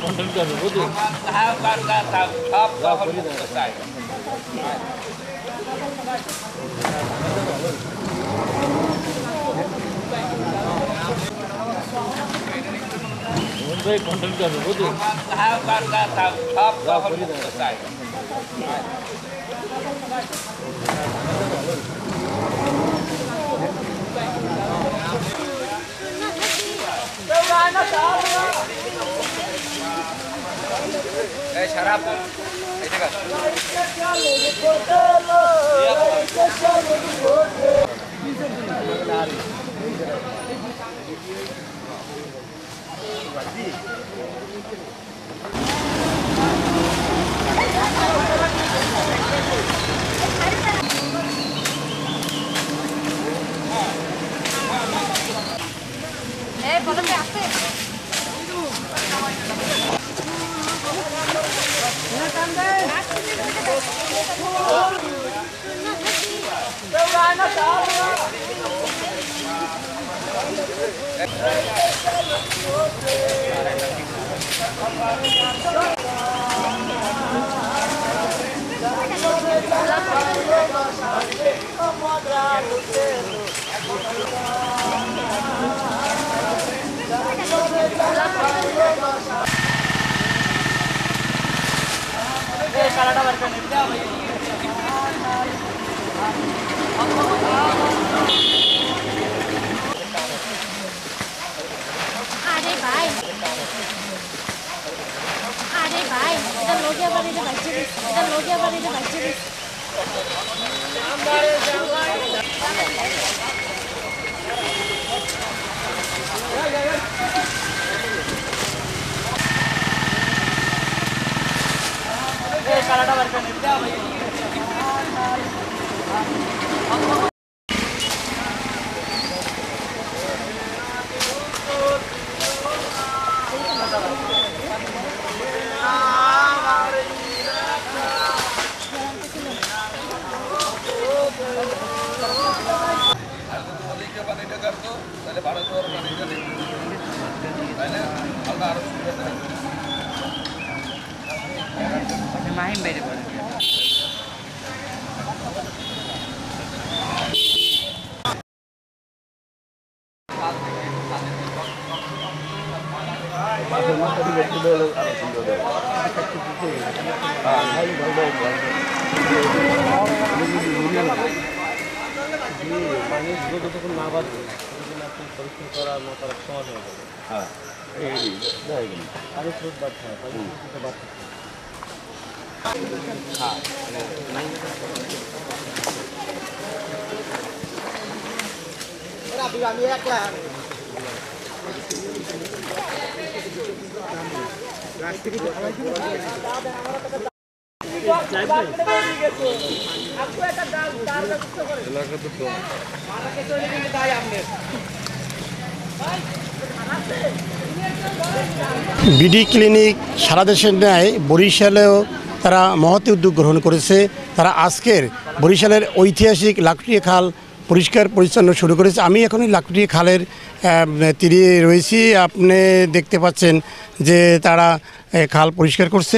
Content করবে বুঝলি সব চাই কন্টেন্ট করবে বুঝলি সব চাই शराब अरे भाई इधर लोग क्या बने बच्चे इधर लोग क्या बने बच्चे main beda banget. BD clinic সারা দেশের ন্যায় বরিশালেও তারা মহৎ উদ্যোগ গ্রহণ করেছে। তারা আজকের বরিশালের ঐতিহাসিক লাকড়ি খাল পরিষ্কার পরিচ্ছন্ন শুরু করেছে। আমি এখনই লাকড়ি খালের তীরে রয়েছি। আপনি দেখতে পাচ্ছেন যে তারা খাল পরিষ্কার করছে।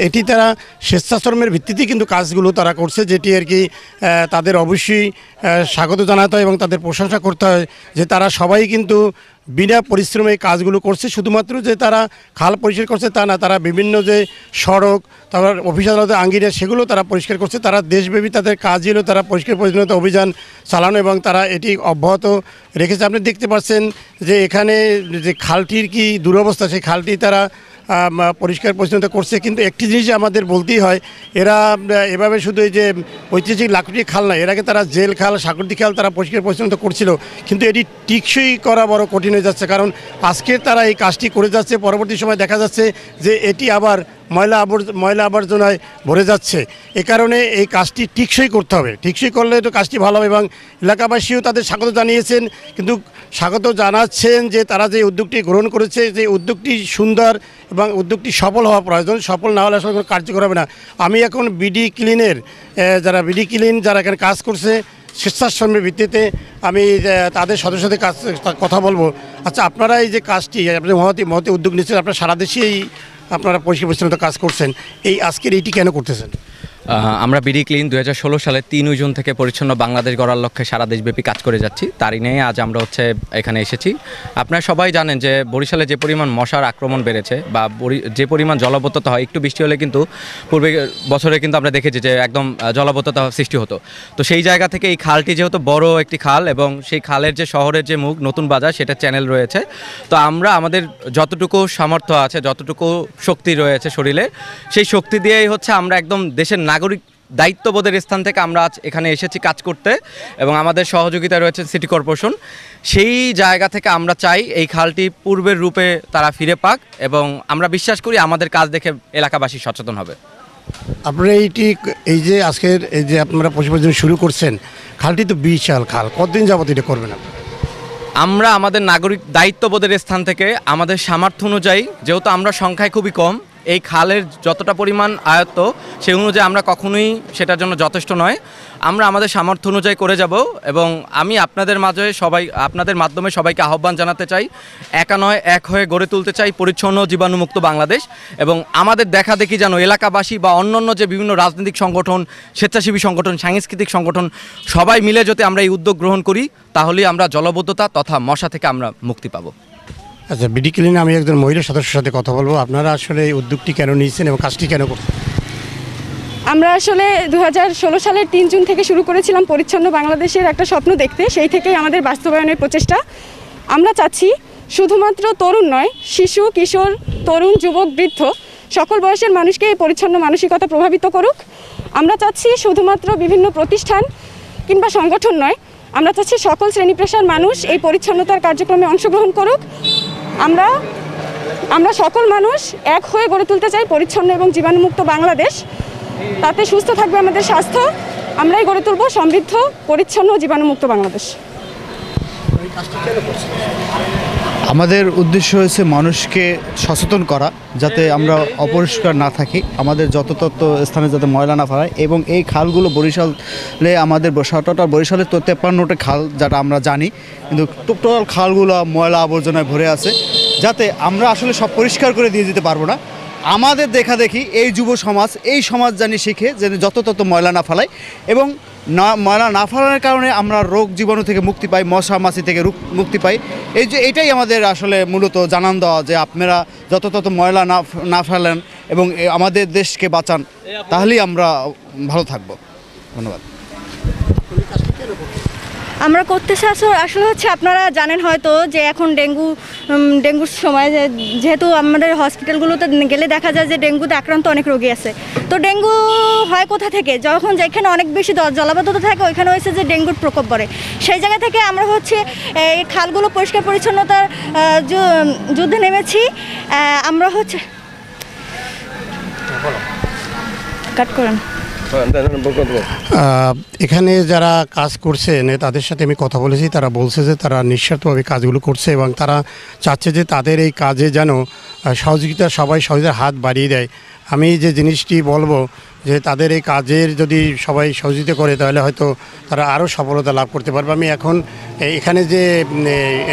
এটি তারা স্বেচ্ছাশ্রমের ভিত্তিতে কিন্তু কাজগুলো তারা করছে, যেটি আর কি তাদের অবশ্যই স্বাগত জানাতে হয় এবং তাদের প্রশংসা করতে হয় যে তারা সবাই কিন্তু বিনা পরিশ্রমে কাজগুলো করছে। শুধুমাত্র যে তারা খাল পরিষ্কার করছে তা না, তারা বিভিন্ন যে সড়ক, তারপর অফিস আদালতের আঙ্গিনা সেগুলো তারা পরিষ্কার করছে। তারা দেশব্যাপী তাদের কাজ হলো তারা পরিষ্কার পরিচ্ছন্নতা অভিযান চালানো এবং তারা এটি অব্যাহত রেখেছে। আপনি দেখতে পাচ্ছেন যে এখানে যে খালটির কি দুরবস্থা, সেই খালটি তারা পরিষ্কার পরিচ্ছন্নতা করছে। কিন্তু একটি জিনিস আমাদের বলতেই হয়, এরা এভাবে শুধু এই যে ঐতিহাসিক লাকড়ি খাল নয়, এর আগে তারা জেল খাল, সাগরদী খাল তারা পরিষ্কার পরিচ্ছন্নতা করছিল, কিন্তু এটি টিকসই করা বড় কঠিন হয়ে যাচ্ছে। কারণ আজকে তারা এই কাজটি করে যাচ্ছে, পরবর্তী সময় দেখা যাচ্ছে যে এটি আবার ময়লা আবর্জনায় ভরে যাচ্ছে। এ কারণে এই কাজটি টিকসই করতে হবে। টিকসই করলে তো কাজটি ভালো হবে এবং এলাকাবাসীও তাদের স্বাগত জানিয়েছেন। কিন্তু স্বাগত জানাচ্ছেন যে তারা যে উদ্যোগটি গ্রহণ করেছে, যে উদ্যোগটি সুন্দর এবং উদ্যোগটি সফল হওয়া প্রয়োজন। সফল না হলে আসলে কোনো কার্যকর হবে না। আমি এখন বিডি ক্লিন যারা এখানে কাজ করছে স্বেচ্ছাশ্রমের ভিত্তিতে আমি তাদের সদস্যদের কাছ কথা বলবো। আচ্ছা, আপনারা এই যে কাজটি আপনি মহতি উদ্যোগ নিচ্ছেন, আপনারা সারা দেশেই আপনারা পরিষ্কার পরিচ্ছন্নতা কাজ করছেন, এই আজকের এইটি কেন করতেছেন? আমরা বিডি ক্লিন 2016 সালে 3 জুন থেকে পরিচ্ছন্ন বাংলাদেশ গড়ার লক্ষ্যে সারা দেশব্যাপী কাজ করে যাচ্ছি। তারই নিয়ে আজ আমরা এখানে এসেছি। আপনারা সবাই জানেন যে বরিশালে যে পরিমাণ মশার আক্রমণ বেড়েছে বা যে পরিমাণ জলাবদ্ধতা হয়, একটু বৃষ্টি হলে কিন্তু পূর্বে বছরে কিন্তু আমরা দেখেছি যে একদম জলাবদ্ধতা সৃষ্টি হতো। তো সেই জায়গা থেকে এই খালটি যেহেতু বড় একটি খাল এবং সেই খালের যে শহরের যে মুখ নতুন বাজার, সেটা চ্যানেল রয়েছে। তো আমরা আমাদের যতটুকু সামর্থ্য আছে, যতটুকু শক্তি রয়েছে শরীরে, সেই শক্তি দিয়েই আমরা একদম দেশের নাগরিক দায়িত্ববোধের স্থান থেকে আমরা আজ এখানে এসেছি কাজ করতে, এবং আমাদের সহযোগিতায় রয়েছে সিটি কর্পোরেশন। সেই জায়গা থেকে আমরা চাই এই খালটি পূর্বের রূপে তারা ফিরে পাক, এবং আমরা বিশ্বাস করি আমাদের কাজ দেখে এলাকাবাসী সচেতন হবে। আপনারা এই যে আজকের এই যে আপনারা পরিষ্কার শুরু করছেন, খালটি তো বিশাল খাল, কতদিন যাবত এটা করবেন আপনারা? আমরা আমাদের নাগরিক দায়িত্ববোধের স্থান থেকে আমাদের সামর্থ্য অনুযায়ী, যেহেতু আমরা সংখ্যায় খুবই কম, এই খালের যতটা পরিমাণ আয়ত্ত সেই অনুযায়ী আমরা কখনোই সেটার জন্য যথেষ্ট নয়। আমরা আমাদের সামর্থ্য অনুযায়ী করে যাব, এবং আমি আপনাদের মাধ্যমে সবাইকে আহ্বান জানাতে চাই, একা নয় এক হয়ে গড়ে তুলতে চাই পরিচ্ছন্ন জীবাণুমুক্ত বাংলাদেশ। এবং আমাদের দেখা দেখি যেন এলাকাবাসী বা অন্যান্য যে বিভিন্ন রাজনৈতিক সংগঠন, স্বেচ্ছাসেবী সংগঠন, সাংস্কৃতিক সংগঠন সবাই মিলে যদি আমরা এই উদ্যোগ গ্রহণ করি, তাহলেই আমরা জলবদ্ধতা তথা মশা থেকে আমরা মুক্তি পাবো। আচ্ছা, বিডি ক্লিনে আমি একজন মহিলা সদস্যের সাথে কথা বলবো। আপনারা আসলে এই উদ্যোগটি কেন নিয়েছেন এবং কাজটি কেন করছেন? আমরা আসলে 2016 সালের 3 জুন থেকে শুরু করেছিলাম পরিচ্ছন্ন বাংলাদেশের একটা স্বপ্ন দেখতে। সেই থেকেই আমাদের বাস্তবায়নের প্রচেষ্টা। আমরা চাচ্ছি শুধুমাত্র তরুণ নয়, শিশু, কিশোর, তরুণ, যুবক, বৃদ্ধ সকল বয়সের মানুষকে এই পরিচ্ছন্ন মানসিকতা প্রভাবিত করুক। আমরা চাচ্ছি শুধুমাত্র বিভিন্ন প্রতিষ্ঠান কিংবা সংগঠন নয়, আমরা চাচ্ছি সকল শ্রেণী পেশার মানুষ এই পরিচ্ছন্নতার কার্যক্রমে অংশগ্রহণ করুক। আমরা সকল মানুষ এক হয়ে গড়ে তুলতে চাই পরিচ্ছন্ন এবং জীবাণুমুক্ত বাংলাদেশ। তাতে সুস্থ থাকবে আমাদের স্বাস্থ্য, আমরাই গড়ে তুলব সমৃদ্ধ, পরিচ্ছন্ন, জীবাণুমুক্ত বাংলাদেশ। আমাদের উদ্দেশ্য হয়েছে মানুষকে সচেতন করা, যাতে আমরা অপরিষ্কার না থাকি, আমাদের যত স্থানে যাতে ময়লা না ফেলায়। এবং এই খালগুলো বরিশালে আমাদের টোটাল বরিশালে তো 53টা খাল যেটা আমরা জানি, কিন্তু টোটাল খালগুলো ময়লা আবর্জনায় ভরে আছে, যাতে আমরা আসলে সব পরিষ্কার করে দিয়ে যেতে পারবো না। আমাদের দেখা দেখি এই যুব সমাজ, এই সমাজ জানি শিখে যে যত ময়লা না ফেলায়, এবং ময়লা না ফেলানোর কারণে আমরা রোগ জীবাণু থেকে মুক্তি পাই, মশা মাছি থেকে মুক্তি পাই। এটাই আমাদের আসলে মূলত জানান দেওয়া, যে আপনারা যত ময়লা না ফেলেন এবং আমাদের দেশকে বাঁচান, তাহলেই আমরা ভালো থাকবো। ধন্যবাদ। আমরা করতেছি আসলে আপনারা জানেন হয়তো যে এখন ডেঙ্গুর সময়, যেহেতু আমাদের হসপিটালগুলোতে গেলে দেখা যায় যে ডেঙ্গুতে আক্রান্ত অনেক রোগী আছে। তো ডেঙ্গু হয় কোথা থেকে? যখন যেখানে অনেক বেশি জলাবদ্ধতা থাকে ওইখানে হয়েছে যে ডেঙ্গুর প্রকোপ পড়ে। সেই জায়গা থেকে আমরা এই খালগুলো পরিষ্কার পরিচ্ছন্নতার যুদ্ধে নেমেছি। আমরা কাট করেন। এখানে যারা কাজ করছেন তাদের সাথে আমি কথা বলেছি, তারা বলছে যে তারা নিঃস্বার্থভাবে কাজগুলো করছে, এবং তারা চাচ্ছে যে তাদের এই কাজে যেন সহযোগিতার হাত বাড়িয়ে দেয়। আমি যে জিনিসটি বলবো যে তাদের এই কাজের যদি সবাই সহযোগিতা করে, তাহলে হয়তো তারা আরও সফলতা লাভ করতে পারবে। আমি এখন এখানে যে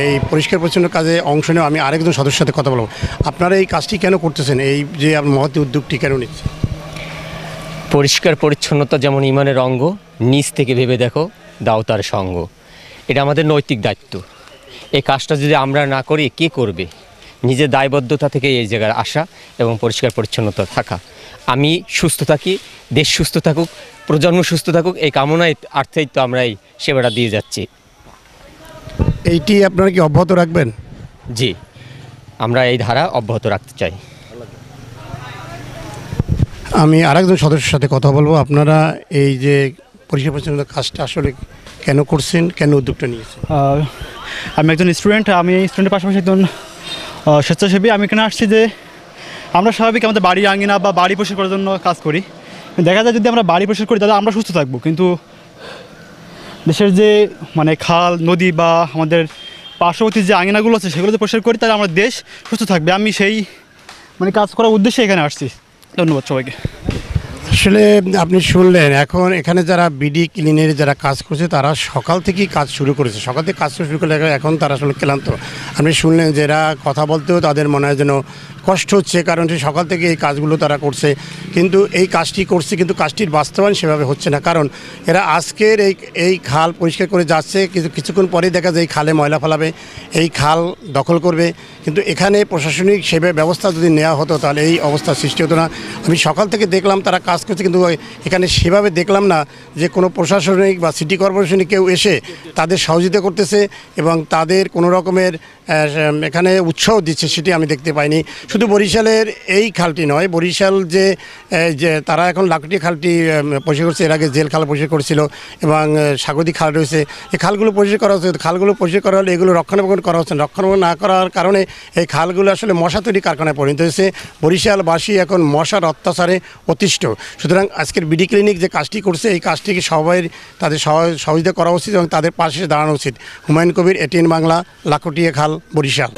এই পরিষ্কার পরিচ্ছন্ন কাজে অংশ নেওয়া, আমি আরেকজন সদস্যের সাথে কথা বলবো। আপনারা এই কাজটি কেন করতেছেন? এই যে মহৎ উদ্যোগটি কেন নিচ্ছেন? পরিষ্কার পরিচ্ছন্নতা যেমন ইমানের অঙ্গ, নিজ থেকে ভেবে দেখো দাও তার সঙ্গ। এটা আমাদের নৈতিক দায়িত্ব। এই কাজটা যদি আমরা না করি কে করবে? নিজের দায়বদ্ধতা থেকে এই জায়গায় আসা এবং পরিষ্কার পরিচ্ছন্নতা থাকা। আমি সুস্থ থাকি, দেশ সুস্থ থাকুক, প্রজন্ম সুস্থ থাকুক, এই কামনায় আর্থেই তো আমরা এই সেবাটা দিয়ে যাচ্ছি। এইটি আপনারা কি অব্যাহত রাখবেন? জি, আমরা এই ধারা অব্যাহত রাখতে চাই। আমি আরেকজন সদস্যের সাথে কথা বলবো। আপনারা এই যে পরিষ্কার পরিচ্ছন্নতা কাজটা আসলে কেন করছেন, কেন উদ্যোগটা নিয়েছেন? আমি একজন স্টুডেন্ট, আমি স্টুডেন্টের পাশাপাশি একজন স্বেচ্ছাসেবী। আমি এখানে আসছি যে আমরা স্বাভাবিক আমাদের বাড়ির আঙিনা বা বাড়ি পরিষ্কার করার জন্য কাজ করি। দেখা যায় যদি আমরা বাড়ি পরিষ্কার করি তাহলে আমরা সুস্থ থাকবো, কিন্তু দেশের যে খাল, নদী বা আমাদের পার্শ্ববর্তী যে আঙিনাগুলো আছে সেগুলো যদি পরিষ্কার করি তাহলে আমার দেশ সুস্থ থাকবে। আমি সেই কাজ করার উদ্দেশ্যে এখানে আসছি। ধন্যবাদ সবাইকে। আসলে আপনি শুনলেন, এখন এখানে যারা বিডি ক্লিনের যারা কাজ করছে তারা সকাল থেকেই কাজ শুরু করেছে, সকাল থেকে কাজ শুরু করলে এখন তারা আসলে ক্লান্ত। আপনি শুনলেন যে এরা কথা বলতেও তাদের মনে হয় যেন কষ্ট হচ্ছে, কারণ সে সকাল থেকে এই কাজগুলো তারা করছে, কিন্তু এই কাজটি করছে কিন্তু কাজটির বাস্তবায়ন সেভাবে হচ্ছে না। কারণ এরা আজকের এই খাল পরিষ্কার করে যাচ্ছে, কিন্তু কিছুক্ষণ পরেই দেখা যায় এই খালে ময়লা ফেলাবে, এই খাল দখল করবে, কিন্তু এখানে প্রশাসনিক সেবা ব্যবস্থা যদি নেওয়া হতো তাহলে এই অবস্থার সৃষ্টি হতো না। আমি সকাল থেকে দেখলাম তারা কাজ করছে, কিন্তু এখানে সেভাবে দেখলাম না যে কোনো প্রশাসনিক বা সিটি কর্পোরেশনে কেউ এসে তাদের সহযোগিতা করতেছে এবং তাদের কোনো রকমের এখানে উৎসাহ দিচ্ছে, সেটি আমি দেখতে পাইনি। শুধু বরিশালের এই খালটি নয়, বরিশাল যে তারা এখন লাকড়ি খালটি পরিষ্কার করছে, এর আগে জেল খাল পরিষ্কার করেছিল এবং স্বাগতিক খাল রয়েছে, এই খালগুলো পরিষ্কার করা হচ্ছে। খালগুলো পরিষ্কার করা হলে এগুলো রক্ষণাবেক্ষণ করা হচ্ছে না, রক্ষণাবেক্ষণ না করার কারণে এই খালগুলো আসলে মশা তৈরি কারখানায় পরিণত হয়েছে। বরিশালবাসী এখন মশার অত্যাচারে অতিষ্ঠ। সুতরাং আজকের বিডি ক্লিনিক যে কাজটি করছে এই কাজটিকে সবাই তাদের সহযোগিতা করা উচিত এবং তাদের পাশে দাঁড়ানো উচিত। হুমায়ুন কবির, এটিএন বাংলা, লাখটিয়া খাল, বরিশাল।